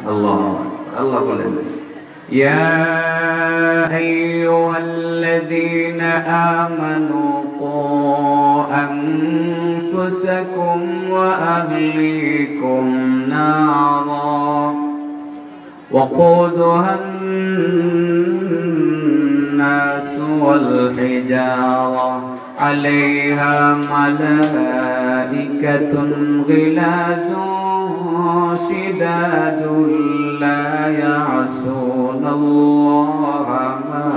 আল্লাহ আল্লাহ বলেন ইয়া আইয়ুহাল্লাযীনা আমানু কু আনফুসাকুম ওয়া আহলিকুম নারা وقودها الناس والحجارة عليها ملائكة غلاظ شداد لا يعصون الله ما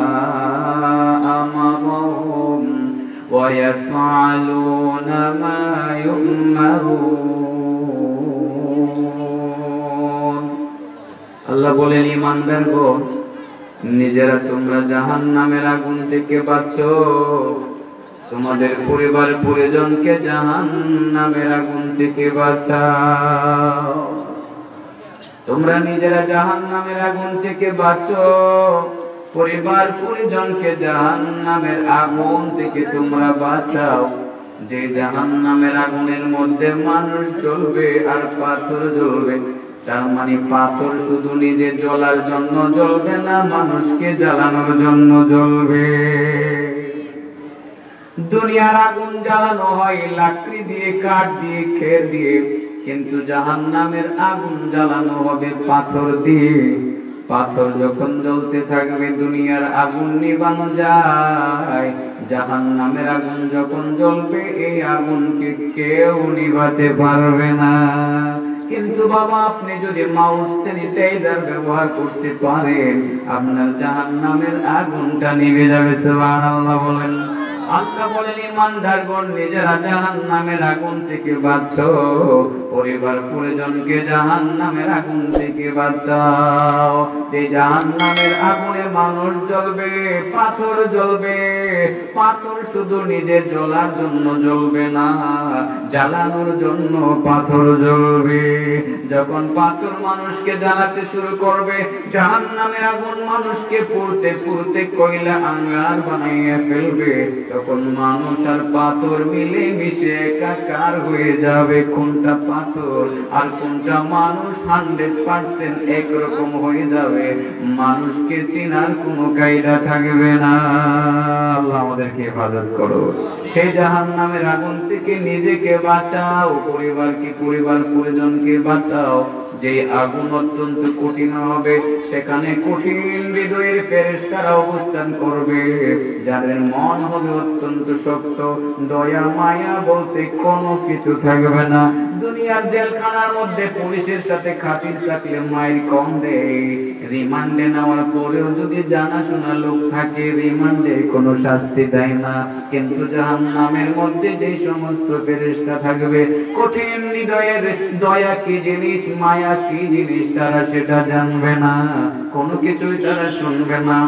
أمرهم ويفعلون ما يؤمرون আল্লাহ বলেন ঈমানদার গো নিজেরা তোমরা জাহান্নামের আগুন থেকে বাঁচো তোমাদের পরিবার পরিজনকে জাহান্নামের আগুন থেকে বাঁচাও তোমরা নিজেরা জাহান্নামের আগুন থেকে বাঁচো পরিবার পরিজনকে জাহান্নামের আগুন থেকে তোমরা বাঁচাও যে জাহান্নামের আগুনের মধ্যে মানুষ জ্বলবে আর পাথর জ্বলবে তার মানে পাথর শুধু নিজে জ্বলার জন্য জ্বলবে না মানুষকে জ্বালানোর জন্য জ্বলবে দুনিয়ার আগুন জ্বালানো হয় লাকড়ি দিয়ে কাঠ দিয়ে খের দিয়ে কিন্তু জাহান্নামের আগুন জ্বালানো হবে পাথর দিয়ে পাথর যখন জ্বলতে থাকবে দুনিয়ার আগুন নিভানো যায় জাহান্নামের আগুন যখন জ্বলবে এই আগুনকে কেউ নিভাতে পারবে না কিন্তু বাবা আপনি যদি মাউস স্যানিটাইজার ব্যবহার করতে পারেন আপনার জাহান্নামের আগুনটা নিভে যাবে সুবহানাল্লাহ বলেন আল্লাহ বলেন ঈমানদারগণ নিজেরা জাহান্নামের আগুন থেকে বাঁচো পরিবার পরিজনকে জাহান্নামের আগুন থেকে বাঁচাও এই জাহান্নামের আগুনে মানুষ জ্বলবে পাথর জ্বলবে পাথর শুধু নিজে জ্বলার জন্য জ্বলবে না জ্বালানোর জন্য পাথর জ্বলবে যখন পাথর মানুষকে জ্বালাতে শুরু করবে জাহান্নামের আগুন মানুষকে পুড়তে পুড়তে কয়লা আঙ্গার বানিয়ে ফেলবে তখন মানুষ আর পাথর মিলে মিশে একাকার হয়ে যাবে কোনটা পাথর আর কোনটা মানুষ 100% একরকম হয়ে যাবে মানুষকে চেনার কোনো কায়দা থাকবে না আল্লাহ আমাদেরকে হেফাজত করো সেই জাহান্নামের আগুন থেকে নিজেকে বাঁচাও পরিবার পরিজনকে বাঁচাও যে আগুন অত্যন্ত কঠিন হবে সেখানে কঠিন হৃদয়ের ফেরেশতারা অবস্থান করবে যাদের মন হবে অত্যন্ত শক্ত দয়া মায়া বলতে কোনো কিছু থাকবে না দুনিয়ার জেলখানার মধ্যে পুলিশের সাথে খাতির থাকলে মায়ের কম দেয় রিমান্ডে নেওয়ার পরেও যদি জানাশোনা লোক থাকে রিমান্ডে কোনো শাস্তি দেয় না কিন্তু জাহান্নামের মধ্যে যে সমস্ত ফেরেশতা থাকবে কঠিন হৃদয়ের দয়া কি জিনিস মায়া কি জিনিস তারা সেটা জানবে না কোনো কিছুই তারা শুনবে না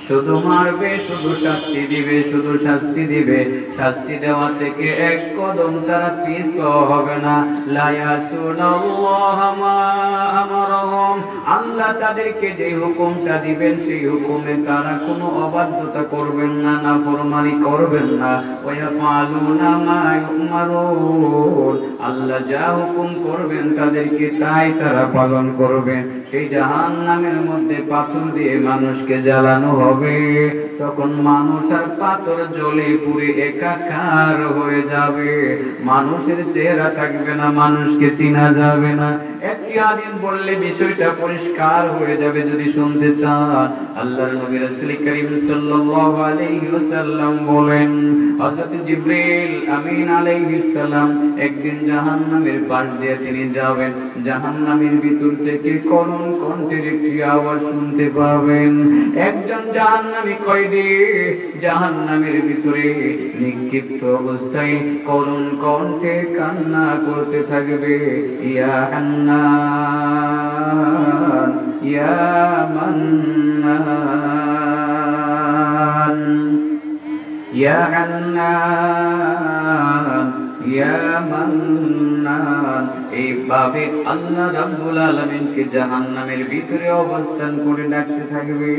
শুধু মারবে শুধু শাস্তি দিবে শুধু শাস্তি দিবে শাস্তি দেওয়া থেকে এক কদম তারা পিছু হবে না লা ইয়াসুনাল্লাহ মা আমারহুম আল্লাহ তাদেরকে যে হুকুমটা দিবেন সেই হুকুমে তারা কোনো অবাধ্যতা করবেন না নাফরমানি করবেন না ওয়া ইয়াফালুনা মা ইউমারুন আল্লাহ যা হুকুম করবেন তাদেরকে তাই তারা পালন করবেন সেই জাহান্নামের মধ্যে পাথর দিয়ে মানুষকে জ্বালানো হবে তখন মানুষ আর পাথর জ্বলে পুড়ে একাকার হয়ে যাবে মানুষের চেহারা থাকবে না মানুষকে চেনা যাবে না একটি হাদিস বললে বিষয়টা পরিষ্কার হয়ে যাবে যদি শুনতে চান আল্লাহর নবী রাসূল করিম সাল্লাল্লাহু আলাইহি ওয়াসাল্লাম বলেন হযরত জিবরিল আমিন আলাইহিস সালাম একদিন জাহান্নামের পাশ দিয়ে তিনি যাবেন জাহান্নামের ভিতর থেকে করুণ কণ্ঠের একটি আওয়াজ শুনতে পাবেন একজন জাহান্নামী কয়েদি জাহান্নামের ভিতরে নিক্ষিপ্ত অবস্থায় করুণ কণ্ঠে কান্না করতে থাকবে ইয়া হান্নান ইয়া মান্নান ইয়া হান্নান ইয়া মান্নান এইভাবে আল্লাহ রাব্বুল আলামিনকে জাহান্নামের ভিতরে অবস্থান করে ডাকতে থাকবে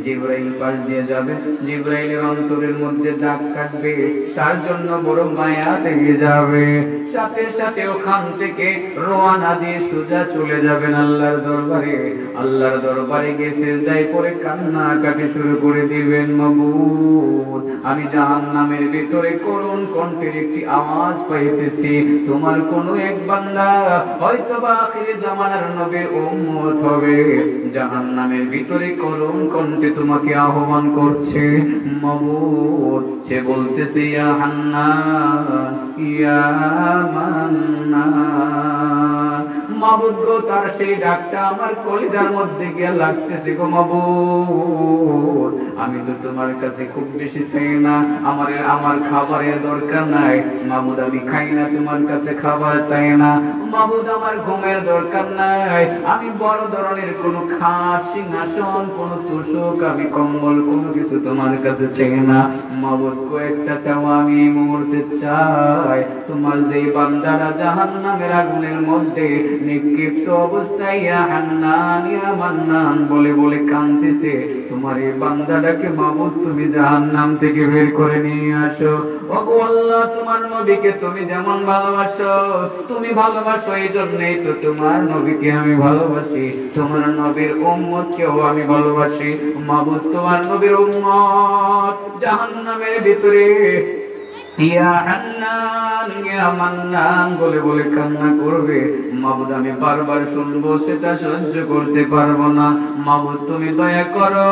জিবরাইল পাশ দিয়ে যাবে জিবরাইলের অন্তরের মধ্যে দাগ কাটবে তার জন্য বড় মায়া থেকে যাবে সাথে সাথে ওখান থেকে রওনা দিয়ে সোজা চলে যাবেন আল্লাহর দরবারে। আল্লাহর দরবারে গিয়ে সিজদায় পড়ে কান্নাকাটি শুরু করে দিবেন, মাবুদ আমি জাহান্নামের ভিতরে করুণ কণ্ঠের একটি আওয়াজ পাইতেছি, তোমার কোন এক বান্দা হয়তোবা আখিরে জামানার নবীর উম্মত হবে, জাহান্নামের ভিতরে করুণ কণ্ঠে তোমাকে আহ্বান করছে। মাবুদ সে বলতেছে ইয়া হান্নান ইয়া মান্নান। মাবুদ গো, তার সেই ডাকটা আমার কলিজার মধ্যে গিয়ে লাগতেছে গো মাবুদ, আমি তো তোমার কাছে খুব বেশি চাই না, আমার খাবারের দরকার নাই মাবুদ, আমি খাই না তোমার কাছে খাবার চাই না মাবুদ, আমার ঘুমের দরকার নাই, আমি বড় ধরনের কোন খাট সিংহাসন কোন তোষক আমি কম্বল কোনো কিছু তোমার কাছে চাই না মাবুদ, কয়েকটা চাওয়া আমি এই মুহূর্তে চাই, তোমার যেই বান্দারা জাহান্নামের আগুনের মধ্যে নিক্ষিপ্ত অবস্থায় ইয়া হান্নান ইয়া মান্নান বলে বলে কাঁদতেছে, তোমার এই বান্দাটাকে মাবুদ তুমি জাহান্নাম থেকে বের করে নিয়ে আসো। ওগো আল্লাহ, তোমার নবীকে তুমি যেমন ভালোবাসো, তুমি ভালোবাসো এই জন্যই তো তোমার নবীকে আমি ভালোবাসি, তোমার নবীর উম্মতকেও আমি ভালোবাসি মাবুদ, তোমার নবীর উম্মত জাহান্নামের ভিতরে ইয়া হান্নান ইয়া মান্নান বলে বলে কান্না করবে মাবুদ, আমি বারবার শুনবো, সেটা সহ্য করতে পারবো না মাবুদ, তুমি দয়া করো,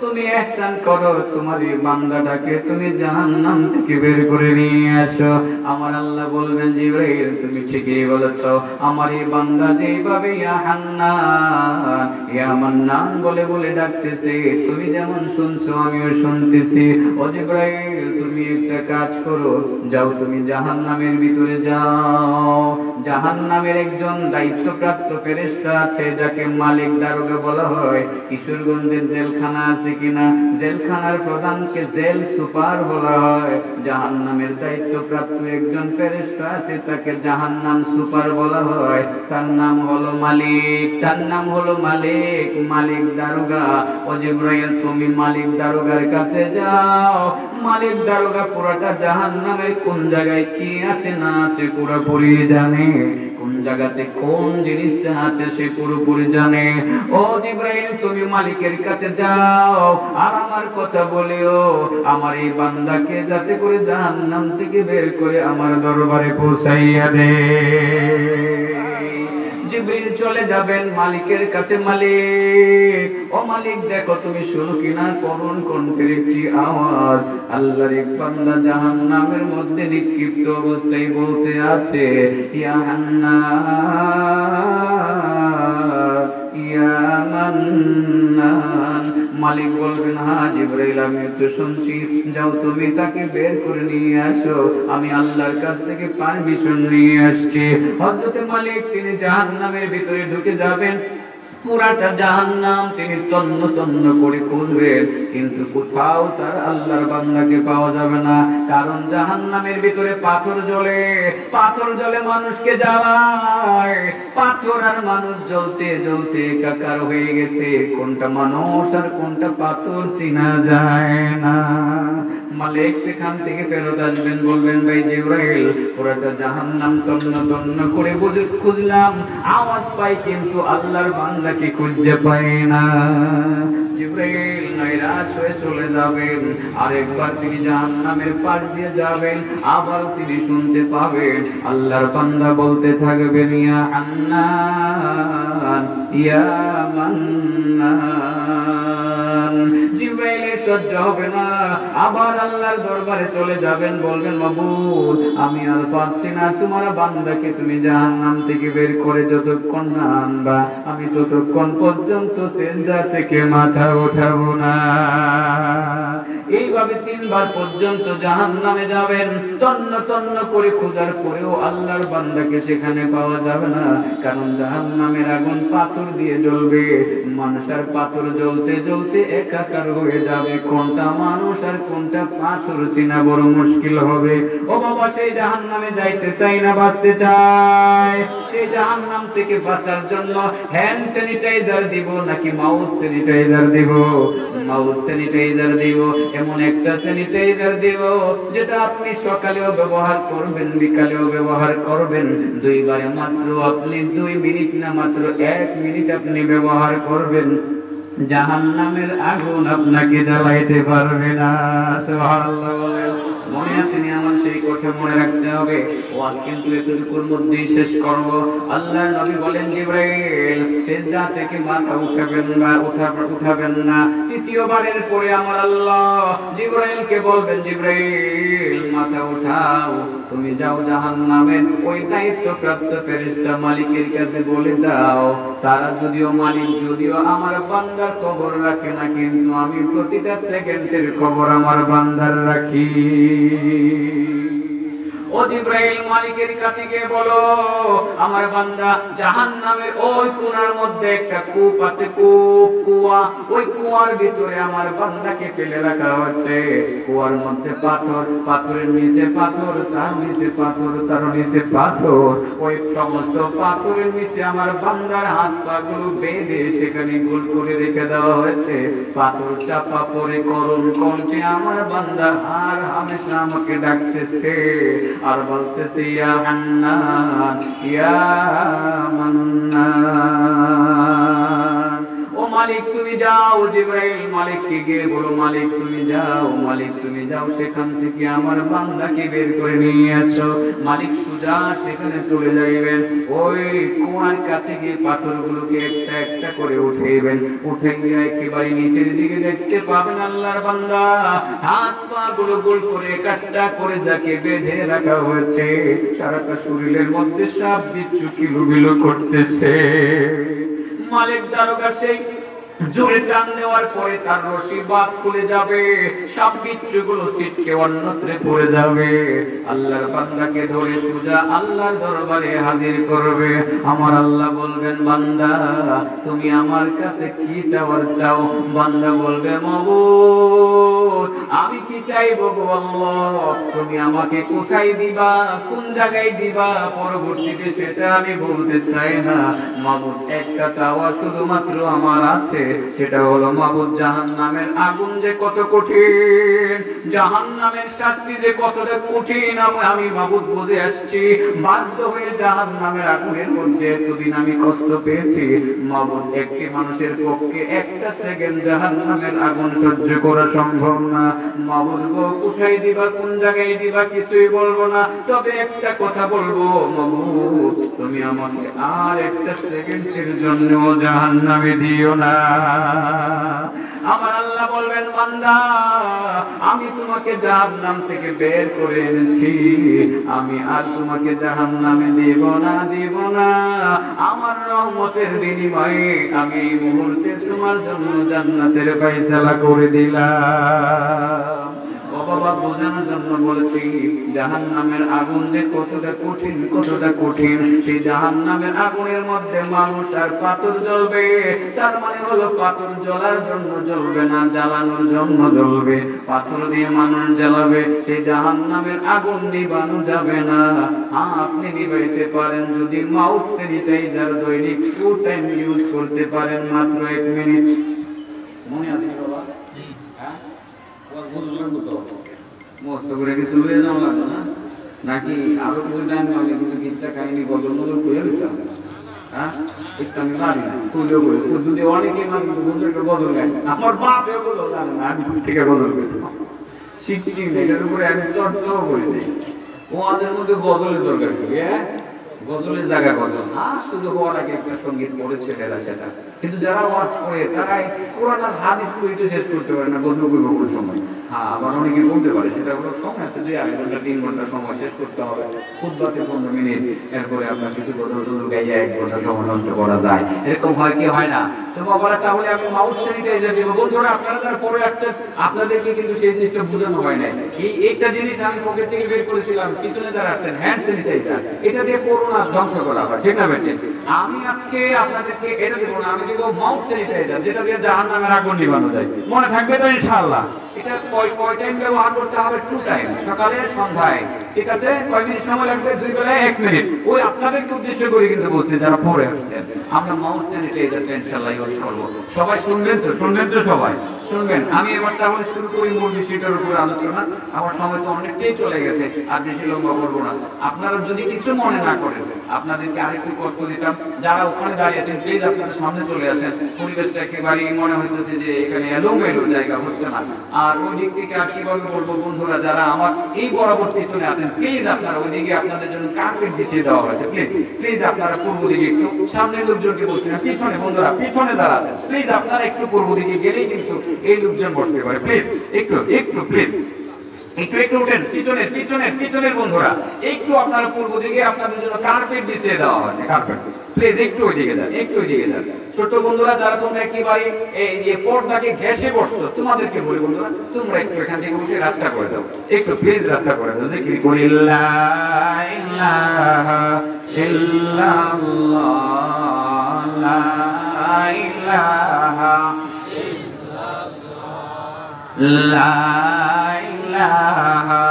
তুমি ইহসান করো, তোমার এই বান্দাটাকে তুমি জাহান্নাম থেকে বের করে নিয়ে আসো। আমার আল্লাহ বলবেন জিবরাইল তুমি ঠিকই বলেছো, আমার এই বান্দা যেভাবে ইয়া হান্নান ইয়া মান্নান বলে বলে ডাকতেছে, তুমি যেমন শুনছো আমিও শুনতেছি। ও জিবরাইল তুমি একটা কাজ করো, যাও তুমি জাহান্নামের ভিতরে যাও, জাহান্নামের একজন দায়িত্বপ্রাপ্ত ফেরেশতা আছে যাকে মালিক দারোগা বলা হয়, কিশোরগঞ্জের জেলখানা আছে কিনা, জেলখানার প্রধানকে জেল সুপার বলা হয়, জাহান্নামের দায়িত্বপ্রাপ্ত একজন ফেরেশতা আছে তাকে জাহান্নাম সুপার বলা হয়, তার নাম হলো মালিক, তার নাম হলো মালিক, মালিক দারোগা। ও জিবরাইল তুমি মালিক দারোগার কাছে যাও, মালিক দারোগা পুরোটা জাহান্নামের কোন জায়গায় কি আছে না আছে পুরোপুরি জানে, কোন জায়গাতে কোন জিনিসটা আছে সে পুরোপুরি জানে। ও জিবরাইল তুমি মালিকের কাছে যাও আর আমার কথা বলিও, আমার এই বান্দাকে যাতে করে জাহান্নাম থেকে বের করে আমার দরবারে পৌঁছাইয়া দে। জিবরিল চলে যাবেন মালিকের কাছে, মালিক ও মালিক দেখো তুমি শুনো কিনা করুণ কণ্ঠের একটি আওয়াজ, আল্লাহর এক বান্দা জাহান্নামের মধ্যে নিক্ষিপ্ত অবস্থায় বলতে আছে ইয়া হান্নান ইয়া মান্নান। মালিক বলবেন হ্যাঁ জিবরাইল আমি তো শুনছি, যাও তুমি তাকে বের করে নিয়ে আসো, আমি আল্লাহর কাছ থেকে পারমিশন নিয়ে আসছি। হযরত মালিক তিনি জাহান্নামের ভিতরে ঢুকে যাবেন, পুরাটা জাহান্নাম তিনি তন্ন তন্ন করে খুঁজবেন, কিন্তু কোথাও তার আল্লাহর বান্দাকে পাওয়া যাবে না, কারণ জাহান্নামের ভিতরে পাথর জ্বলে, পাথর জ্বলে মানুষকে জ্বালায়, পাথর আর মানুষ জ্বলতে জ্বলতে একাকার হয়ে গেছে, কোনটা মানুষ আর কোনটা পাথর চেনা যায় না। মালিক সেখান থেকে ফেরত আসবেন, বলবেন ভাই জিবরাইল পুরাটা জাহান্নাম তন্ন তন্ন করে খুঁজলাম, আওয়াজ পাই কিন্তু আল্লাহর বান্দাকে খুঁজে পাই না। জিবরাইল নৈরাশ হয়ে চলে যাবেন, আরেকবার তিনি জাহান্নামের পাশ দিয়ে যাবেন, আবার তিনি শুনতে পাবেন আল্লাহর বান্দা বলতে থাকবেন ইয়া হান্নান ইয়া মান্নান। জিবরাইলের সহ্য হবে না, আবার আল্লাহর দরবারে চলে যাবেন, বলবেন মাবুদ আমি আর পাচ্ছি না, তোমার বান্দাকে তুমি জাহান্নাম থেকে বের করে যতক্ষণ না আনবা আমি ততক্ষণ পর্যন্ত সিজদা থেকে মাথা ওঠাবো না। এইভাবে তিনবার পর্যন্ত জাহান্নামে যাবেন, তন্ন তন্ন করে খোঁজার পরেও আল্লাহর বান্দাকে সেখানে পাওয়া যাবে না, কারণ জাহান্নামের আগুন পাথর দিয়ে জ্বলবে, মানুষের পাথর জ্বলতে জ্বলতে একাকার হয়ে যাবে, কোনটা মানুষ আর কোনটা পাথর চেনা বড় মুশকিল হবে। ও বাবা, সেই জাহান্নামে যাইতে চাই না, বাঁচতে চাই। সেই জাহান্নাম থেকে বাঁচার জন্য হ্যান্ড স্যানিটাইজার দিব নাকি মাউথ স্যানিটাইজার দিব? মাউথ স্যানিটাইজার দিব। এমন একটা স্যানিটাইজার দিব যেটা আপনি সকালেও ব্যবহার করবেন, বিকালেও ব্যবহার করবেন, দুইবারে মাত্র আপনি 2 মিনিট না মাত্র 1 মিনিট আপনি ব্যবহার করবেন, জাহান্নামের আগুন আপনাকে জ্বালাইতে পারবে না। সুবহানাল্লাহ বলেন। মনে আছে নি আমার সেই কথা মনে রাখতে হবে। ওয়াজ কিন্তু এতটুকুর মধ্যেই শেষ করব। আল্লাহর নবী বলেন, জিবরাইল সিজদা থেকে মাথা উঠাবেন না। তৃতীয়বারের পরে আমার আল্লাহ জিবরাইলকে বলবেন, জিবরাইল মাথা উঠাও, তুমি যাও জাহান্নামের ওই দায়িত্বপ্রাপ্ত ফেরেশতা মালিকের কাছে বলে দাও, তারা যদিও মালিক যদিও আমার বান্দার খবর রাখে না, কিন্তু আমি প্রতিটা সেকেন্ডের খবর আমার বান্দার রাখি। ও জিবরাইল মালিকের কাছে গিয়ে বলো, আমার বান্দা জাহান্নামের ওই কোণার মধ্যে একটা কূপ আছে, কুয়া, ওই কুয়ার ভিতরে আমার বান্দাকে ফেলে রাখা হচ্ছে। কুয়ার মধ্যে পাথর, পাথরের নিচে পাথর, তার নিচে পাথর, তার নিচে পাথর, ওই সমস্ত পাথরের নিচে আমার বান্দার হাত পা গুলো বেঁধে সেখানে গোল করে রেখে দেওয়া হয়েছে। পাথর চাপা পড়ে করুণ কণ্ঠে আমার বান্দা আর হামেশা আমাকে ডাকতেছে আর বলতেছে, ইয়া হান্নান, ইয়া মান্নান। ও মালিক তুমি যাও। জিবরাইল মালিককে গিয়ে বলো, মালিক তুমি যাও, মালিক তুমি যাও, সেখান থেকে আমার বান্দাকে বের করে নিয়ে আসো। মালিক সুজা সেখানে চলে যাইবেন, ওই কুয়ার কাছে গিয়ে পাথরগুলোকে একটা একটা করে উঠাইবেন, উঠে গিয়ে একেবারে নিচের দিকে দেখতে পাবেন আল্লাহর বান্দা হাত পা গুলো গোল করে কাটটা করে যাকে বেঁধে রাখা হয়েছে, সারাটা শরীরের মধ্যে সাপ বিচ্ছু কিলুবিলু করতেছে। মালিক দারোগা সেই জোরে টান দেওয়ার পরে তার রশি বাদ খুলে যাবে, সব বিচ্ছুগুলো ছিটকে অন্যত্রে পড়ে যাবে। আল্লাহর বান্দাকে ধরে সোজা আল্লাহর দরবারে হাজির করবে। আমার আল্লাহ বলবেন, বান্দা তুমি আমার কাছে কি চাওয়ার চাও? বান্দা বলবে, মাবুদ আমি কি চাইবো গো আল্লাহ? তুমি আমাকে কোথায় দিবা, কোন জায়গায় দিবা, পরবর্তীতে সেটা আমি বলতে চাই না। মাবুদ একটা চাওয়া শুধুমাত্র আমার আছে, সেটা হলো মাবুদ জাহান্নামের আগুন যে কত কঠিন, জাহান্নামের শাস্তি যে কতটা কঠিন আমি মাবুদ বুঝে আসছি। বাধ্য হয়ে জাহান্নামের আগুনের মধ্যে এতদিন আমি কষ্ট পেয়েছি। মাবুদ একটি মানুষের পক্ষে একটা সেকেন্ড জাহান্নামের আগুন সহ্য করা সম্ভব না। মাবুদ গো কোথায় দিবা, কোন জায়গায় দিবা কিছুই বলবো না, তবে একটা কথা বলবো, মাবুদ তুমি আমাকে আর একটা সেকেন্ডের জন্য জাহান্নামে দিও না। আমার আল্লাহ বলবেন, বান্দা আমি তোমাকে জাহান্নাম থেকে বের করে এনেছি, আমি আর তোমাকে জাহান্নামে দেব না, দেব না। আমার রহমতের বিনিময়ে আমি এই মুহূর্তে তোমার জন্য জান্নাতের ফয়সালা করে দিলাম। বাবা বোঝানোর জন্য বলেছি জাহান্নামের আগুন যে কতটা কঠিন, কতটা কঠিন। সেই জাহান্নামের আগুনের মধ্যে মানুষ আর পাথর জ্বলবে, তার মানে হলো পাথর জ্বলার জন্য জ্বলবে না, জ্বালানোর জন্য জ্বলবে। পাথর দিয়ে মানুষ জ্বালাবে, সেই জাহান্নামের আগুন নিভানো যাবে না। হ্যাঁ আপনি নিভাইতে পারেন যদি মাউথ স্যানিটাইজার দৈনিক 2 টাইম ইউজ করতে পারেন, মাত্র 1 মিনিট। মনে আছে বাবা? হ্যাঁ মস্ত করে কিছু লয়ে যাওয়া লাগবে না, নাকি আরো কিছু টাইম লাগবে, কিছু কিচ্ছা কাহিনী বদল মদল করে দিতাম। হ্যাঁ আমি পারি না, তুলেও বলি যদি অনেকে মানে বদল গেছে, আমার বাপে বদল জানে না, আমি থেকে বদল করতাম শিখছি, এটার উপরে আমি চর্চাও করি নাই। ওদের মধ্যে গজলের দরকার ছিল, হ্যাঁ গজলের জায়গা গজল না, শুধু হওয়ার আগে একটা সঙ্গীত পড়েছে এরা সেটা। কিন্তু যারা ওয়াজ করে তারাই কোরআন আর হাদিস পড়তে শেষ করতে পারে না, গজল করবো কোন সময়। হ্যাঁ, আবার অনেকে বলতে পারে সেটা হলো সময় আছে, 2-2.5 ঘন্টা 3 ঘন্টা সময় শেষ করতে হবে, খুতবাতে 15 মিনিট, এরপরে আপনার কিছু গজল গাইয়া 1 ঘন্টা সময় নষ্ট করা যায়, এরকম হয় কি হয় না? তো বাবারা, তাহলে আমি মাউথ স্যানিটাইজার দিব। বন্ধুরা, আপনারা যারা পরে আসছেন, আপনাদেরকে কিন্তু সেই জিনিসটা বোঝানো হয় নাই। এইটা জিনিস আমি পকেট থেকে বের করেছিলাম, পিছনে যারা আছেন হ্যান্ড স্যানিটাইজার, এটা দিয়ে করোনা ধ্বংস করা হয়, ঠিক না বেটে? আমি আজকে আপনাদেরকে এটা দেবো না, আমি দেবো মাউথ স্যানিটাইজার, যেটা দিয়ে জাহান্নামের আগুন নিভানো যায়। মনে থাকবে তো ইনশাআল্লাহ? এটা কয় টাইম ব্যবহার করতে হবে? 2 টাইম, সকালে সন্ধ্যায়, ঠিক আছে? কয় মিনিট সময় লাগবে? 2 বেলায় 1 মিনিট। ওই আপনাদেরকে উদ্দেশ্য করে কিন্তু বলছি যারা পরে আসছেন, আমরা মাউথ স্যানিটাইজারটা ইনশাআল্লাহ ইউজ করব। সবাই শুনবেন তো? শুনবেন তো সবাই? শুনবেন। আমি এবার তাহলে শুরু করি মূল বিষয়টার উপর আলোচনা। আমার সময় তো অনেকটাই চলে গেছে, আর বেশি লম্বা করবো না। আপনারা যদি কিছু মনে না করেন, আপনাদেরকে আরেকটু কষ্ট দিতাম, যারা ওখানে দাঁড়িয়েছেন প্লিজ আপনারা সামনে চলে আসেন। পরিবেশটা একেবারেই মনে হইতেছে যে এখানে এলোমেলো জায়গা হচ্ছে না। আর ওই দিক থেকে আর কিভাবে বলবো বন্ধুরা, যারা আমার এই বরাবর পিছনে আছেন প্লিজ আপনারা ওইদিকে আপনাদের জন্য কার্পেট বিছিয়ে দেওয়া হয়েছে, প্লিজ প্লিজ আপনারা পূর্ব দিকে একটু, সামনের লোকজনকে বলছি না, পিছনে বন্ধুরা, পিছনে যারা আছেন প্লিজ আপনারা একটু পূর্ব দিকে গেলেই কিন্তু এই লোকজন বসতে পারে। প্লিজ একটু একটু প্লিজ একটু উঠেন, পিছনের বন্ধুরা একটু আপনারা পূর্ব দিকে, আপনাদের জন্য কার্পেট বিছিয়ে দেওয়া হয়েছে, কার্পেট। প্লিজ একটু ওইদিকে যান, একটু ওইদিকে যান। ছোট বন্ধুরা যারা তোমরা একেবারে এই যে পর্দাকে ঘেঁষে বসছো, তোমাদেরকে বলি বন্ধুরা, তোমরা একটু এখান থেকে উঠে রাস্তা করে দাও, একটু প্লিজ রাস্তা করে দাও। জিকির করি লা ইলাহা ইল্লাল্লাহ, লা ইলাহা লা ইলাহা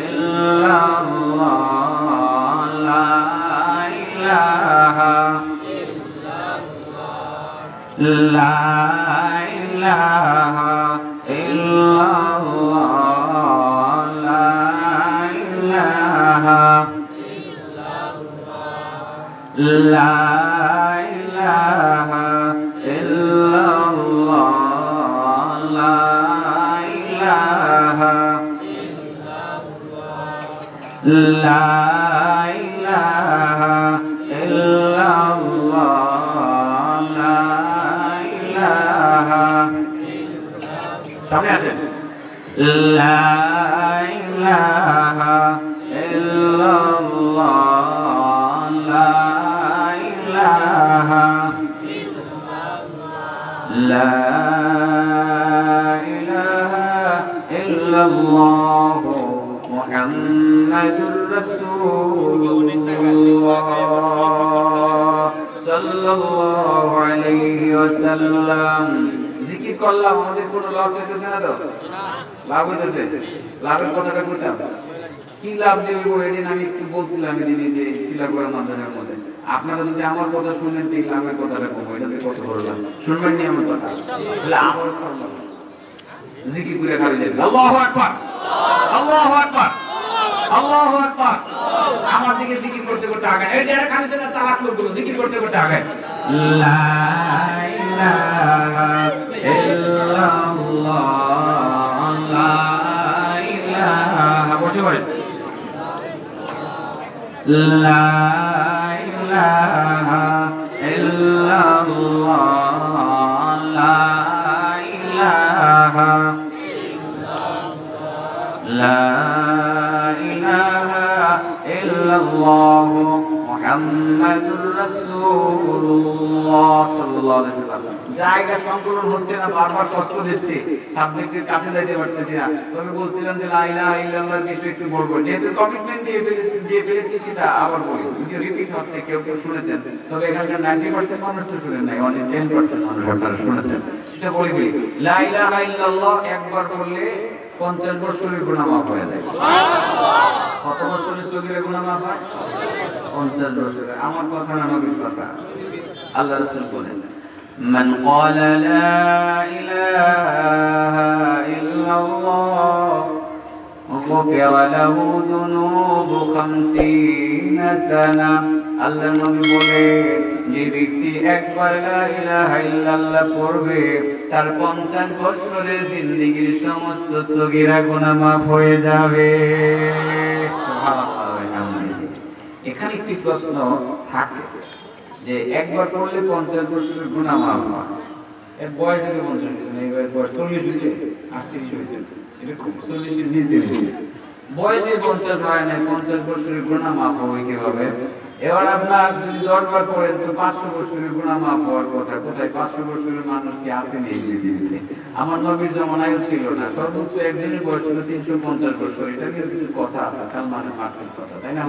ইল্লাল্লাহ, লা ইলাহা লা ইলাহা ইল্লাল্লাহ, লা ইলাহা লা ইলাহা ইল্লাল্লাহ, লা ইলাহা লা ইলাহা ইল্লাল্লাহ, লা ইলাহা সামনে আসেন, লা ইলাহা ইল্লাল্লাহ, লা ইলাহা লা ইলাহা ইল্লাল্লাহ মুহাম্মাদুর রাসূলুল্লাহ সাল্লাল্লাহু আলাইহি ওয়াসাল্লাম। জিকির করলাম, আমাদের কোনো লস হইতেছে না তো? লাভ হইতেছে? লাভের কথাটা বলতাম, কি লাভ দেব এদিন আমি একটু বলছিলাম, এদিন যে শিলাগড়ের মাধ্যমের মধ্যে আপনারা যদি আমার কথা শুনেন ঠিক লাভের কথাটা কম, এটাতে কত বড় লাভ। শুনবেন নি আমার কথা? তাহলে আমার জিকির করে খাবে যাবে। আল্লাহু আকবার, আল্লাহু আকবার, আল্লাহু আকবার। আমার দিকে জিকির করতে করতে আগায়, এই যে খালি সেটা চালাক লোকগুলো জিকির করতে করতে আগায়। লা ইলাহা ইল্লাল্লাহ, লা ইলাহা, বসে পড়ে, লা ইলাহা ইল্লাল্লাহ, লা ইলাহা লা ইলাহা ইল্লাল্লাহ মুহাম্মাদুর রাসূলুল্লাহ সাল্লাল্লাহু আলাইহি ওয়াসাল্লাম। জায়গা সংকলন হচ্ছে না, বারবার কষ্ট দিচ্ছি, সাবজেক্টের কাছে যাইতে পারতেছি না। তবে বলছিলাম যে লা ইলাহা ইল্লাল্লাহর বিষয়ে একটু বলবো, যেহেতু কমিটমেন্ট দিয়ে ফেলেছি সেটা আবার বলি, যদি রিপিট হচ্ছে কেউ শুনেছেন, তবে এখানকার 90% মানুষ তো শুনেন নাই, অনলি 10% মানুষ আপনারা শুনেছেন, সেটা বলি। লা ইলাহা ইল্লাল্লাহ একবার বললে 50 বছরের গুনাহ মাফ হয়ে যায়। কত বছরের সগীরা গুনাহ মাফ হয়? 50 বছরের। আমার কথা না, নবীর কথা। আল্লাহ রাসূল বলেন, মান ক্বালা লা ইলাহা ইল্লাল্লাহ গুফিরা লাহু যুনুবু 50 সানা। আল্লাহ নবী বলেন, যে ব্যক্তি একবার লা ইলাহা ইল্লাল্লাহ পড়বে, তার 50 বছরের জিন্দেগীর সমস্ত সগীরা গুনাহ মাফ হয়ে যাবে। এখানে একটি প্রশ্ন থাকে যে একবার পড়লে 50 বছরের গুনাহ মাফ হয়, এর বয়স যদি 50 হয়েছে না, এর বয়স 40 হয়েছে, 38 হয়েছে, এরকম 40-এর নিচে বয়সে 50 হয় না, 50 বছরের গুনাহ মাফ হবে কিভাবে? এবার আপনার যদি 10 বার করেন তো 500 বছরের গুনাহ মাফ হওয়ার কথা। কোথায় 500 বছরের মানুষ কি আসেনি এই পৃথিবীতে? আমার নবীর জমানায়ও ছিল না। সর্বোচ্চ একজনের বয়স ছিল 350 বছর। এটা কিন্তু কিছু কথা আছে, সালমানের ফার্সির কথা, তাই না?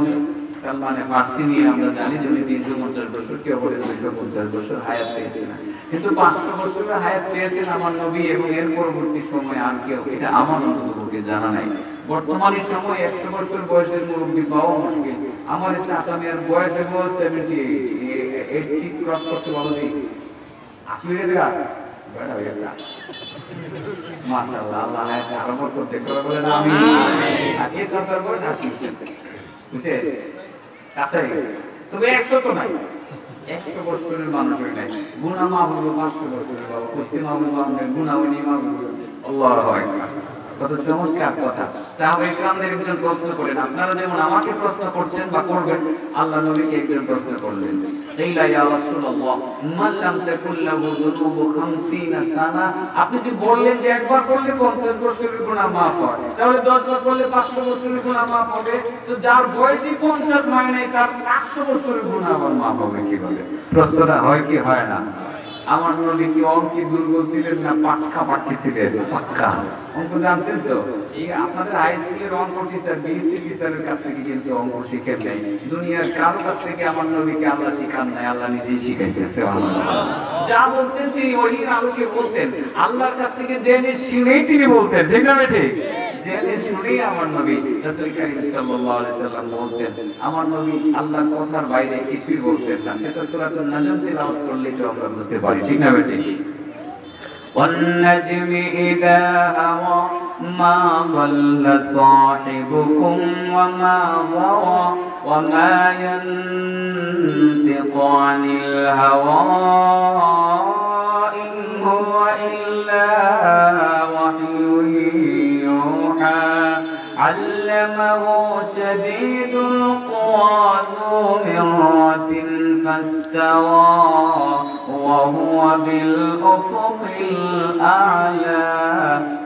সালমানের ফার্সি নিয়ে আমরা জানি যে উনি 350 বছর, কেউ বলে 250 বছর হায়াত পেয়েছেন, কিন্তু 500 বছরের হায়াত পেয়েছেন আমার নবী এবং এর পরবর্তী সময় আর কেউ, এটা আমার অন্ততপক্ষে জানা নাই। বর্তমানে সময় 100 বছর বয়সের মুরব্বী পাওয়া মুশকিল। আমার চাচা মেয়ের বয়স হলো 80 ক্রস করতে বলছি, 80 হয়ে গেছে বেটা হয়ে গেছে। মাশাআল্লাহ, আল্লাহ হায়াত আরম্ভ করতে করে বলেন আমিন। আর এই চাচার বয়স 80 বুঝছে, কাছেই তবে 100 তো নাই, 100 বছরের মানুষ হয় নাই। গুনাহ মাফ হলো 500 বছরের বাবা, কুস্তি মাফ হলো আপনার গুনাহ হয়নি মাফ হলো। আল্লাহু আকবার, কত চমৎকার কথা। সাহাবায়ে কেরামদের একজন প্রশ্ন করেন, আপনারা যেমন আমাকে প্রশ্ন করছেন বা করবেন, আল্লাহ নবীকে একজন প্রশ্ন করলেন, ইলা ইয়া রাসূলুল্লাহ মান লাম তাকুল লাহু যুনুবু 50 সানা, আপনি যে বললেন যে একবার করলে 50 বছরের গুনাহ মাফ হয়, তাহলে 10 বার করলে 500 বছরের গুনাহ মাফ হবে, তো যার বয়সই 50 হয় নাই তার 500 বছরের গুনাহ আবার মাফ হবে কিভাবে? প্রশ্নটা হয় কি হয় না? আমার নবী কি অঙ্কে দুর্বল ছিলেন না পাক্কা পাক্কি ছিলেন? পাক্কা অঙ্ক জানতেন তো। এই আপনাদের হাই স্কুলের অঙ্ক টিচার বিএসসি টিচারের কাছ থেকে কিন্তু অঙ্ক শিখেন নাই, দুনিয়ার কারো কাছ থেকে আমার নবীকে আল্লাহ শিখান নাই, আল্লাহ নিজেই শিখাইছেন। সুবহানাল্লাহ, যা বলতেন তিনি ওহির আলোকে বলতেন, আল্লাহর কাছ থেকে জেনে শুনেই তিনি বলতেন, ঠিক না ঠিক? জেনে শুনেই আমার নবী রাসূল কারীম সাল্লাল্লাহু আলাইহি সাল্লাম বলতেন, আমার নবী আল্লাহর কথার বাইরে কিছুই বলতেন না। সেটা সূরাতুন নাজম তেলাওয়াত করলে তো আমরা বুঝতে পারি, ঠিক না বেটি? والنجم إذا هوى ما ضل صاحبكم وما غوى وما ينطق عن الهوى إن هو إلا وحي يوحى علمه شديد القوى ذو مرة فاستوى وهو بالأفق الأعلى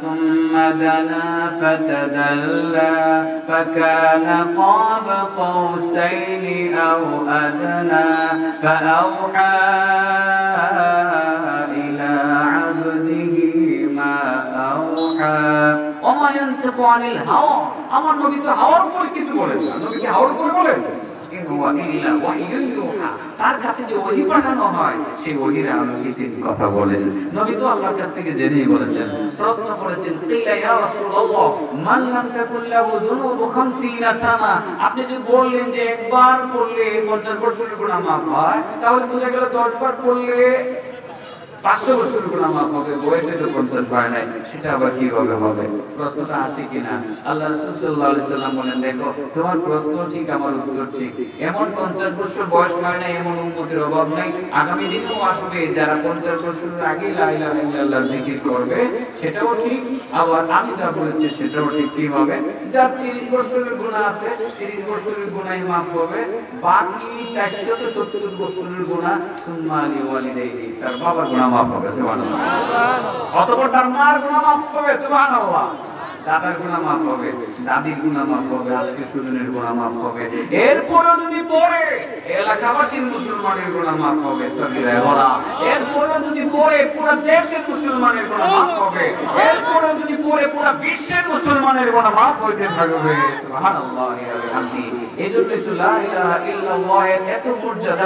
ثم دنا فتدلى فكان قاب قوسين أو أدنى فأوحى إلى عبده ما أوحى وما ينطق عن الهوى আমার নবী তো হাওয়ার উপর কিছু বলেন না। নবী কি হাওয়ার উপর বলেন? তার কাছে যে ওহী পাঠানো হয় সেই ওহীর আলোকে তিনি কথা বলেন। নবী তো আল্লাহর কাছ থেকে জেনেই বলেছেন। প্রশ্ন করেছেন, ইলা ইয়া রাসূলুল্লাহ মান লাম তাকুল লাহু যুনুবু 50 সানা, আপনি যে বললেন যে একবার পড়লে 50 বছরের গুনাহ মাফ হয়, তাহলে বুঝা গেল 10 বার পড়লে 500 বছরের গুনাহ মাফ হবে, বয়সে তো 50 হয় নাই, সেটা আবার কিভাবে হবে? প্রশ্নটা আসে কিনা? আল্লাহ রাসূল সাল্লাল্লাহু আলাইহি সাল্লাম বলেন, দেখো তোমার প্রশ্ন ঠিক, আমার উত্তর ঠিক। এমন 50 বছর বয়স হয় না এমন উম্মতের অভাব নাই, আগামী দিনেও আসবে যারা 50 বছরের আগে লা ইলাহা ইল্লাল্লাহ জিকির করবে, সেটাও ঠিক। আবার আমি যা বলেছি সেটাও ঠিক। কি হবে? যার 30 বছরের গুনাহ আছে 30 বছরের গুনাহই মাফ হবে, বাকি 470 বছরের গুনাহ সুম্মা লিওয়ালিদাইহি, তার বাবার গুনাহ মাফ হবে। সুবহানাল্লাহ, অতঃপর তার মার গুনাহ মাফ হবে। সুবহানাল্লাহ, দাদার গুনাহ মাফ হবে, দাদির গুনাহ মাফ হবে, আত্মীয় স্বজনের গুনাহ মাফ হবে। এরপরও যদি পড়ে এলাকাবাসীর মুসলমানের গুনাহ মাফ হবে, সগীরা ওরা। এরপরও যদি পড়ে পুরো দেশের মুসলমানের গুনাহ মাফ হবে। এরপরও যদি পড়ে পুরো বিশ্বের মুসলমানের গুনাহ মাফ হইতে থাকবে। সুবহানাল্লাহ ওয়া বিহামদিহি। এজন্যই তো লা ইলাহা ইল্লাল্লাহ এর এত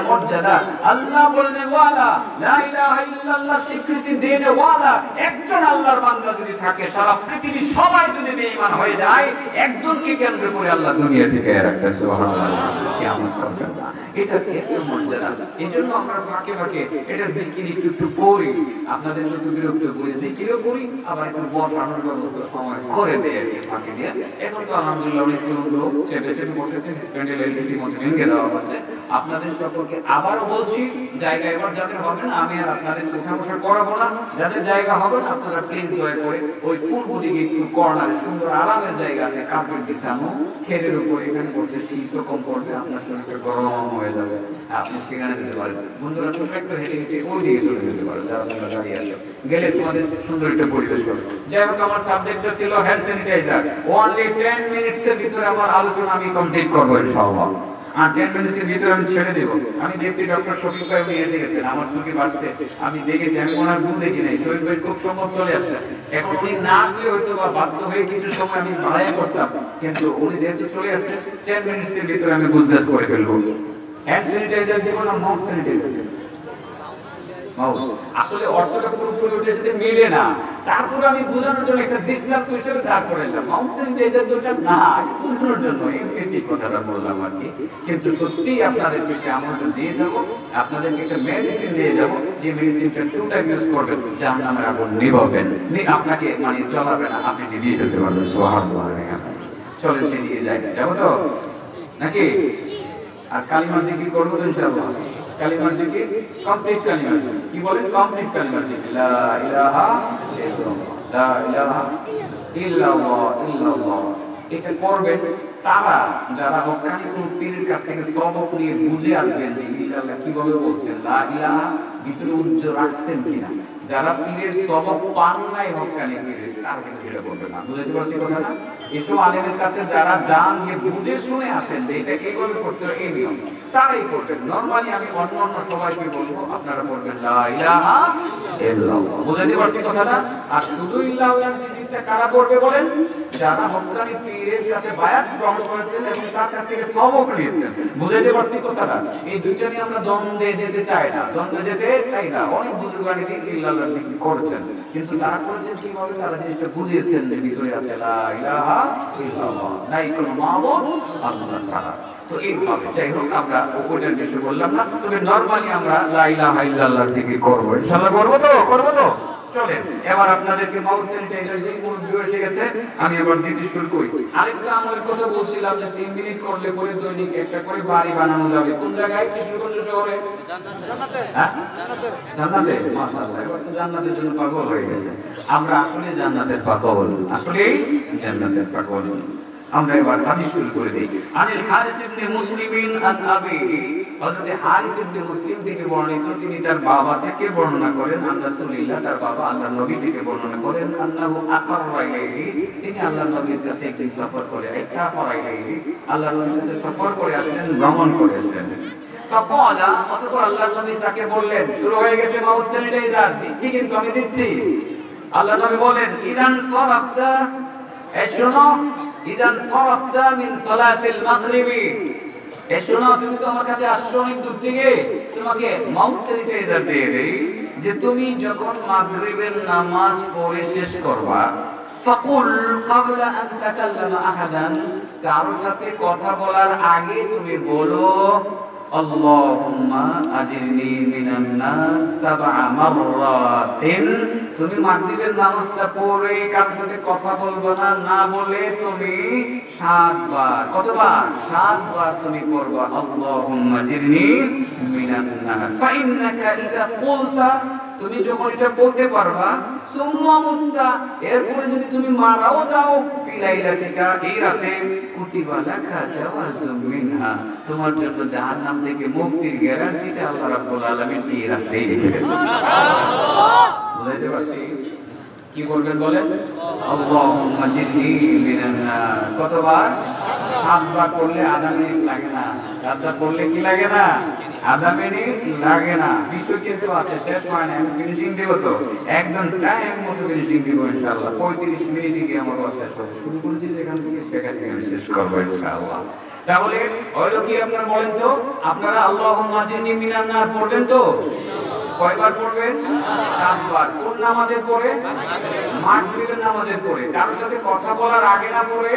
মর্যাদা। আল্লাহ বলেন ওয়ালা লা ইলাহা ইল্লাল্লাহ স্বীকৃতি দেন ওয়ালা, একজন আল্লাহর বান্দা যদি থাকে, সারা পৃথিবী সবাই যদি বেঈমান হয়ে যায়, একজনকে কেন্দ্র করে আল্লাহ দুনিয়া থেকে রাখবে। সুবহানাল্লাহ, কিয়ামত পর্যন্ত এটা এত মর্যাদা। এজন্য আমরা ফাঁকে ফাঁকে এটা জিকির একটু করি, আপনাদের মতো বিরক্ত করি, জিকিরও করি, আবার একটু বসানোর ব্যবস্থা সময় করে দেয় আর কি ফাঁকে দিয়ে। এখন তো আলহামদুলিল্লাহ অনেক লোক চেপে বসেছেন, স্প্যান্ডেল এলইডি মধ্যে ভেঙে দেওয়া হচ্ছে। আপনাদের সকলকে আবারও বলছি, জায়গা এবার যাদের হবে না আমি আর আপনাদের উঠা বসা করাবো না। যাদের জায়গা হবে না আপনারা প্লিজ দয়া করে ওই পূর্ব দিকে একটু কর্নারে সুন্দর আরামের জায়গা আছে, কার্পেট বিছানো, খেরের উপর এখানে বসে শীত কম পড়বে, আপনার শরীরটা গরম হয়ে হয়ে যাবে, আপনি সেখানে যেতে পারেন। বন্ধুরা ছোট একটু হেঁটে হেঁটে ওই দিকে চলে যেতে পারেন, যারা তোমরা দাঁড়িয়ে আছে, গেলে তোমাদের সুন্দর একটা পরিবেশ হবে। যাই হোক, আমার সাবজেক্টটা ছিল হ্যান্ড স্যানিটাইজার। অনলি 10 মিনিটসের ভিতরে আমার আলোচনা আমি কমপ্লিট করবো ইনশাআল্লাহ। আর 10 মিনিটের ভিতরে আমি ছেড়ে দেবো। আমি দেখছি ডক্টর শফিক ভাই উনি এসে গেছেন, আমার চোখে বাড়ছে, আমি দেখেছি, আমি ওনার গুণ দেখি নাই, শফিক ভাই খুব সম্ভব চলে আসছে। এখন উনি না আসলে হয়তো বা বাধ্য হয়ে কিছু সময় আমি বাড়াই করতাম, কিন্তু উনি যেহেতু চলে আসছে 10 মিনিটের ভিতরে আমি বুঝদাস করে ফেলবো। হ্যান্ড স্যানিটাইজার দিব না মাউথ স্যানিটাইজার? আসলে অর্থটা পুরোপুরি ওটার সাথে মিলে না, তারপর আমি বোঝানোর জন্য একটা দৃষ্টান্ত হিসেবে দাঁড় করাইলাম। মাউথ স্যানিটাইজার দুটো না, বোঝানোর জন্য এই কথাটা বললাম আর কি। কিন্তু সত্যিই আপনাদেরকে একটা আমন্ত্রণ দিয়ে যাবো, আপনাদেরকে একটা মেডিসিন দিয়ে যাবো, যে মেডিসিনটা 2 টাইম ইউজ করবেন, জাহান্নামের আগুন নিভাবেন, আপনাকে মানে জ্বালাবে না, আপনি নিভিয়ে ফেলতে পারবেন। সুবহানাল্লাহ। চলেন সেদিকে যাই, যাবো তো নাকি? আর কালিমা জিকির করবো তো ইনশাআল্লাহ। কালিমা জিকির কমপ্লিট, কালিমা কি বলেন? কমপ্লিট কালিমা জিকির, লা ইলাহা ইল্লাল্লাহ, লা ইলাহা ইল্লাল্লাহ, ইল্লাল্লাহ। এটা করবেন তারা যারা হক্কানি পীরের কাছ থেকে সবক নিয়ে বুঝে আসবেন যে ইনশাআল্লাহ কিভাবে বলছেন, লা ইলাহা ভিতরে উজ্জ্বল রাখছেন কিনা। যারা পীরের সবক পান নাই হক্কানি পীরের, তারা কিন্তু এটা বলবে না। বুঝতে পারছি কথাটা? এসব আলেমের কাছে যারা যান, যে বুঝে শুনে আসেন যে এটা এইভাবে করতে হয়, এই নিয়ম, তারাই করবেন। নরমালি আমি অন্য সবাইকে বলবো, আপনারা বলবেন লা ইলাহা ইল্লাল্লাহ। বুঝতে পারছি কথাটা? আর শুধু ইল্লাল্লাহর জিকিরটা কারা করবে বলেন? যারা হক্কানি পীরের কাছে বায়াত গ্রহণ করেছেন এবং তার কাছ থেকে সবক নিয়েছেন। বুঝতে পারছি কথাটা? এই দুইটা নিয়ে আমরা দ্বন্দ্বে যেতে চাই না, অনেক বুজুর্গানি ইল্লাল্লাহর জিকির করেছেন, কিন্তু তারা করেছেন কিভাবে? তারা জিনিসটা বুঝিয়েছেন যে ভিতরে আছে লা ইলাহা ইল্লাল্লাহ, নাই কোনো মাবুদ আল্লাহ ছাড়া। তো এইভাবে, যাই হোক, আমরা ওটার বিষয়ে বললাম না, তবে নরমালি আমরা লা ইলাহা ইল্লাল্লাহর জিকির করবো ইনশাআল্লাহ। করবো তো চলেন এবার আপনাদেরকে মাউথ স্যানিটাইজার যে কোন ভিডিও এসে গেছে, আমি এবার দিতে শুরু করি। আরেকটা আমলের কথা বলছিলাম যে 3 মিনিট করলে পরে দৈনিক একটা করে বাড়ি বানানো যাবে। কোন জায়গায়? কিশোরগঞ্জ শহরে, জান্নাতে। মাশাআল্লাহ, এবার তো জান্নাতের জন্য পাগল হয়ে গেছে। আমরা আসলে জান্নাতের পাগল, আসলেই জান্নাতের পাগল। আমরা এবার হাদিস শুরু করে দেই। আনিল হারিস ইবনে মুসলিমিন আন আবিহি, হযরত হারিস ইবনে মুসলিম থেকে বর্ণিত, তিনি তার বাবা থেকে বর্ণনা করেন, রাসূলুল্লাহ, তার বাবা আল্লাহর নবী থেকে বর্ণনা করেন, আন্নাহু আসাররা ইলাইহি, তিনি আল্লাহর নবীর কাছে একদিন সফর করে, আসাফরা ইলাইহি, আল্লাহর নবীর কাছে সফর করে আসলেন, ভ্রমণ করে আসলেন। ফাকালা, অতঃপর আল্লাহর নবী তাকে বললেন, শুরু হয়ে গেছে মাউথ স্যানিটাইজার দিচ্ছি, কিন্তু আমি দিচ্ছি। আল্লাহর নবী বলেন, ইদান সারাফতা, শোনো, ইদান সারাফতা মিন সালাতিল মাগরিবি, শোনো, তুমি তো আমার কাছে আসছো অনেক দূর থেকে, তোমাকে মাউথ স্যানিটাইজার দিয়ে দেই, যে তুমি যখন মাগরিবের নামাজ পড়ে শেষ করবা, ফাকুল ক্বাবলা আন তাকাল্লামা আহাদান, কারোর সাথে কথা বলার আগে তুমি বলো, আল্লাহুম্মা আজিরনি মিনান নার 7 মাররাতিন। তুমি মাগরিবের নামাজটা পড়ে কারোর সাথে কথা বলবে না, না বলে তুমি 7 বার, কতবার? 7 বার তুমি পড়বা আল্লাহুম্মা আজিরনি মিনান নার। ফাইন্নাকা ইযা কুলতা, তুমি যখন এটা বলতে পারবা, সুম্মা মুতা, এরপরে যদি তুমি মারাও যাও, ফিলাইলাতিকা, এই রাতে, কুতিবা লাকা জাওয়াজুম মিনহা, তোমার জন্য জাহান্নাম থেকে মুক্তির গ্যারান্টিটা আল্লাহ রাব্বুল আলামিন এই রাতেই রেখে দেন। সুবহানাল্লাহ। বুঝাইতে পারছি? কি বলবেন বলেন? আল্লাহুম্মা জিরনি মিনান নার। কতবার? 7 বার করলে আধা মিনিট লাগে না। 7 বার করলে কি লাগে না? আধা মিনিট লাগে না। বিষয় কিন্তু আছে, শেষ হয় না, আমি ফিনিশিং দেব তো, একদম টাইম মতো ফিনিশিং দেব ইনশাআল্লাহ। 35 মিনিটে গিয়ে আমার শেষ হবে। শুরু করেছি যেখান থেকে সেখান থেকে আমি শেষ করবো ইনশাআল্লাহ। তাহলে হলো কি, আপনারা বলেন তো, আপনারা আল্লাহুম্মা জিরনি মিনান নার পড়বেন তো? কয়বার পড়বেন? 7 বার। কোন নামাজের পরে? মাগরিবের নামাজের পরে। কারোর সাথে কথা বলার আগে না পড়ে,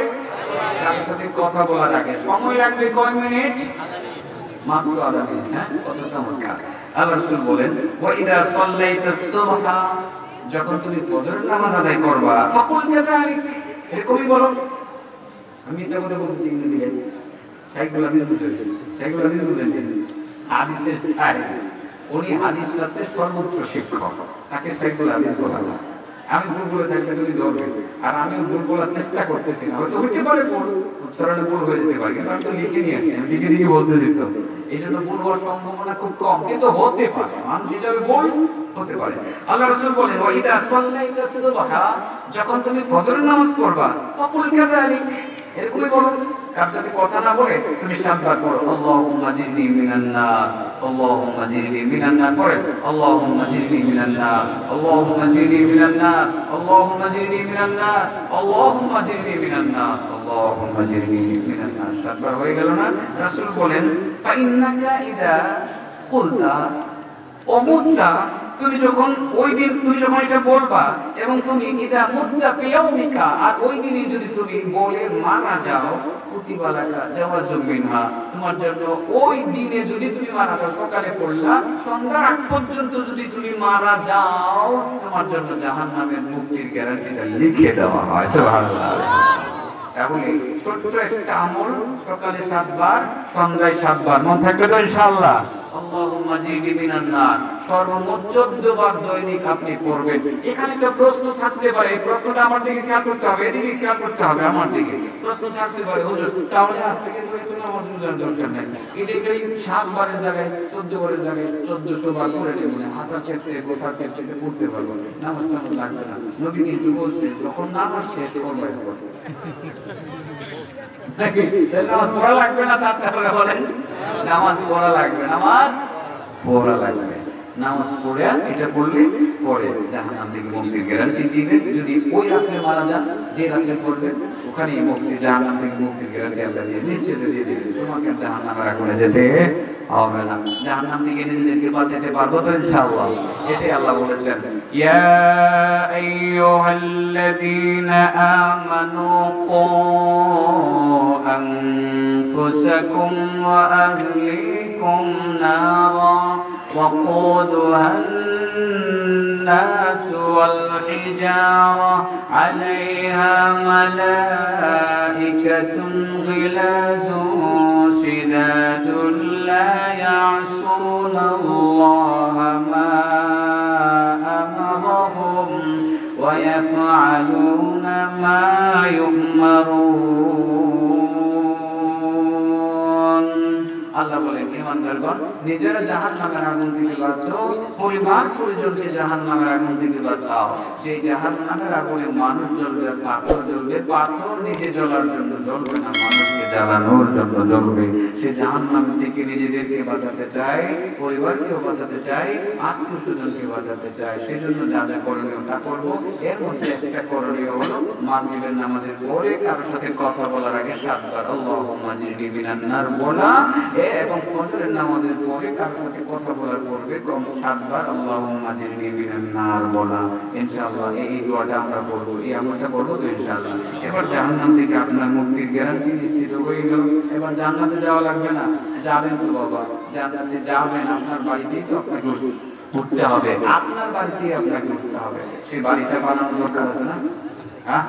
কারোর সাথে কথা বলার আগে। সময় লাগবে কয় মিনিট? মাত্র আধা মিনিট। হ্যাঁ, কত চমৎকার। আল্লাহ রাসূল বলেন, ওয়া ইযা সাল্লাইতাস সুবহা, যখন তুমি ফজরের নামাজ আদায় করবা, ফাকুল যাযালিক, এরকমই বলো। আমি এটা কথা বলছি দিলেন সাইকুল আদিস বুঝেছেন, সাইকুল আদিস বুঝেছেন, হাদিসের সাইকুল, উনি হাদিস শাস্ত্রের সর্বোচ্চ শিক্ষক, তাকে সাইকুল আদিস বলা হয়। আমি ভুল বলে থাকলে তুমি ধরবে, আর আমিও ভুল বলার চেষ্টা করতেছি না, হয়তো হইতে পারে ভুল, উচ্চারণে ভুল হয়ে যেতে পারে, কিন্তু আমি তো লিখে নিয়ে আসছি, আমি লিখে লিখে বলতে দিত, এই জন্য ভুল হওয়ার সম্ভাবনা খুব কম, কিন্তু হতে পারে, মানুষ হিসাবে ভুল হতে পারে। আল্লাহ রাসূল বলেন ওয়া ইদা সাল্লাইতা সুবহা, যখন তুমি ফজরের নামাজ পড়বা তখন কাযালিক, এরকমই বলো, কার সাথে কথা না বলে তুমি সাতবার পড়ো আল্লাহুম্মা জিরনি মিনান নার, আল্লাহুম্মা জিরনি মিনান নার, পড়ে আল্লাহুম্মা জিরনি মিনান নার, আল্লাহুম্মা জিরনি মিনান নার, আল্লাহুম্মা জিরনি মিনান নার, আল্লাহুম্মা জিরনি মিনান নার, আল্লাহুম্মা জিরনি মিনান নার। সাতবার হয়ে গেল না? রাসূল বলেন ফা ইন্নাকা ইদা কুলতা অমুত্তা, তুমি যখন ওই দিন তুমি যখন এটা বলবা এবং তুমি ইদা মুত্তা ফি ইয়াউমিকা, আর ওই দিনই যদি তুমি বলে মারা যাও, কুতিবা লাকা জাওয়াজুম মিনহা, তোমার জন্য ওই দিনে যদি তুমি মারা যাও, সকালে পড়লা সন্ধ্যার আগ পর্যন্ত যদি তুমি মারা যাও, তোমার জন্য জাহান্নামের মুক্তির গ্যারান্টিটা লিখে দেওয়া হয়। সুবহানাল্লাহ। তাহলে ছোট্ট একটা আমল, সকালে 7 বার, সন্ধ্যায় 7 বার, মন থাকবে তো ইনশাআল্লাহ? আল্লাহুম্মা জিরনি মিনান নার সর্বমোট 14 বার দৈনিক আপনি পড়বেন। এখানে একটা প্রশ্ন থাকতে পারে, এই প্রশ্নটা আমার দিকে খেয়াল করতে হবে, এদিকে খেয়াল করতে হবে, আমার দিকে প্রশ্ন থাকতে পারে, হুজুর তাহলে আজ থেকে তো নামাজ রোজার দরকার নাই, এটাকে 7 বারের জায়গায় 14 বারের জায়গায় 1400 বার পড়ে নেবেন, হাঁটার ক্ষেত্রে গোটার ক্ষেত্রে পড়তে পারবো, নামাজ টামাজ লাগবে না। নবী কিন্তু বলছে যখন নামাজ শেষ করবে নাকি নামাজ পড়া লাগবে না, তাহলে বলেন নামাজ পড়া লাগবে, নামাজ পড়া লাগবে, নামাজ পড়ে এটা পড়লে পরে জাহান্নাম থেকে মুক্তির গ্যারান্টি দিবেন। যদি ওই রাত্রে মারা যান, যে রাত্রে পড়বেন ওখানেই মুক্তি, জাহান্নাম থেকে মুক্তির গ্যারান্টি আল্লাহ দিয়ে নিশ্চিত দিয়ে দিবেন, তোমাকে জাহান্নামের আগুনে যেতে হবে না, জাহান্নাম থেকে নিজেদেরকে বাঁচাতে পারবো তো ইনশাআল্লাহ। এটাই আল্লাহ বলেছেন ইয়া আইয়ুহাল্লাযীনা আমানু কু আনফুসাকুম ওয়া আহলিকুম নারা وقودها الناس والحجارة عليها ملائكة غلاظ شداد لا يعصون الله ما أمرهم ويفعلون ما يؤمرون। আল্লাহ বলেন ইমানদারগণ নিজেরা জাহান্নামের আগুন থেকে বাঁচো, পরিবার পরিজনকে জাহান্নামের আগুন থেকে বাঁচাও। যে জাহান্নামের আগুনে মানুষ জ্বলবে, পাথর জ্বলবে, পাথর নিজে জ্বলার জন্য জ্বলবে না, মানুষকে জ্বালানোর জন্য জ্বলবে। সে জাহান্নাম থেকে নিজেদেরকে বাঁচাতে চায়, পরিবারকেও বাঁচাতে চায়, আত্মীয় স্বজনকে বাঁচাতে চায়, সেজন্য যা যা করণীয় তা করবো। এর মধ্যে একটা করণীয় হলো মাগরিবের নামাজের পরে কারোর সাথে কথা বলার আগে 7 বার আল্লাহুম্মা জিরনি মিনান নার বলা, এবং ফজরের নামাজের পরে কারোর সাথে কথা বলার পূর্বে কম 7 বার আল্লাহুম্মা জিরনি মিনান নার বলা। ইনশাআল্লাহ এই দোয়াটা আমরা পড়ব, এই আমলটা করব তো ইনশাআল্লাহ। এবার জাহান্নাম থেকে আপনার মুক্তির গ্যারান্টি নিশ্চিত হয়ে গেল। এবার জান্নাতে যাওয়া লাগবে না, যাবেন তো বাবা, জান্নাতে যাবেন, আপনার বাড়িতেই তো আপনাকে উঠতে হবে, আপনার বাড়িতেই আপনাকে উঠতে হবে, সেই বাড়িটা বানানোর দরকার আছে না? হ্যাঁ।